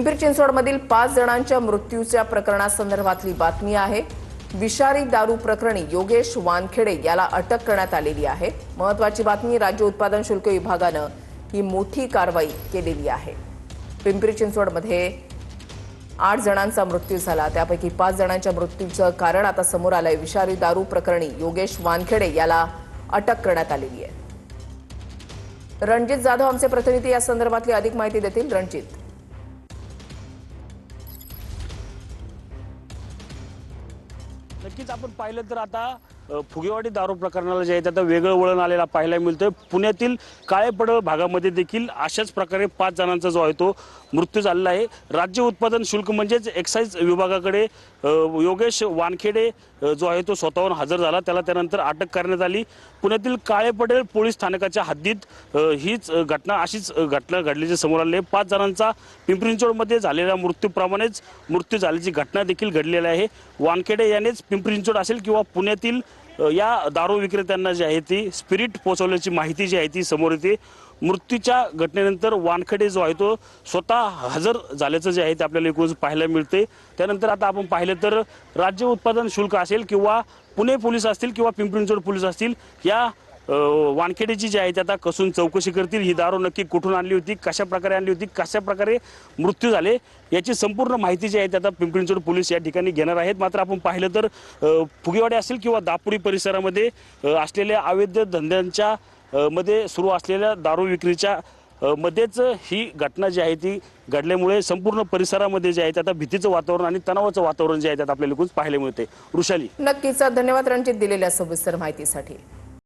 पिंपरी चिंचवडमधील 5 जणांच्या मृत्यूच्या प्रकरणासंदर्भातली बातमी आहे। विषारी दारू प्रकरणी योगेश वानखेडे याला अटक करण्यात आलेली आहे। महत्त्वाची बातमी, राज्य उत्पादन शुल्क विभागानं ही मोठी कारवाई केलेली आहे। पिंपरी चिंचवडमध्ये 8 जणांचा मृत्यू झाला, त्यापैकी 5 जणांच्या मृत्यूचं कारण आता समोर आलंय। विषारी दारू प्रकरणी योगेश वानखेडे याला अटक करण्यात आलेली आहे। रणजित जाधव आमचे प्रतिनिधी या संदर्भातली अधिक माहिती देतील। रणजित, नक्कीच आपण पाहिलं तर आता फुगेवाडी दारू प्रकरणाला जे आहे आता वेगळं वळण आलेला पाहायला मिळतंय। पुण्यातील काळेपडळ भागामध्ये देखील अशाच प्रकारे 5 जणांचा जो आहे तो मृत्यू झालेला आहे। राज्य उत्पादन शुल्क म्हणजेच एक्साईज विभागाकडे योगेश वानखेडे जो आहे तो स्वतःहून हजर झाला, त्याला त्यानंतर अटक करण्यात आली। पुण्यातील काळेपडळ पोलीस स्थानकाच्या हद्दीत हीच घटना अशीच घटना घडल्याचे समोर आले। 5 जणांचा पिंपरी चिंचवडमध्ये झालेल्या मृत्यूप्रमाणेच मृत्यू झाल्याची घटना देखील घडलेली आहे। वानखेडे यानेच पिंपरी चिंचवड असेल किंवा पुण्यातील या दारू विक्रेत्यांना जी आहे ती स्पिरिट पोहोचवल्याची माहिती जी आहे ती समोर येते। मृत्यूच्या घटनेनंतर वानखेडे जो आहे तो स्वतः हजर झाल्याचं जे आहे ते आपल्याला एकूणच पाहायला मिळते। त्यानंतर आता आपण पाहिलं तर राज्य उत्पादन शुल्क असेल किंवा पुणे पोलीस असतील किंवा पिंपरी चिंचवड पोलीस असतील, या वानखेडेची जी आहे ती आता कसून चौकशी करतील। ही दारू नक्की कुठून आणली होती, कशा प्रकारे आणली होती, कशा प्रकारे मृत्यू झाले, याची संपूर्ण माहिती जी आहे ती आता पिंपरी चिंचवड पोलीस या ठिकाणी घेणार आहेत। मात्र आपण पाहिलं तर फुगेवाडी असेल किंवा दापुरी परिसरामध्ये असलेल्या अवैध धंद्यांच्या मध्ये सुरू असलेल्या दारू विक्रीच्या मध्येच ही घटना जी आहे ती घडल्यामुळे संपूर्ण परिसरामध्ये जे आहे आता भीतीचं वातावरण आणि तणावाचं वातावरण जे आहे ते आपल्याला पाहायला मिळते। वृषाली, नक्कीच धन्यवाद रणजित दिलेल्या सविस्तर माहितीसाठी।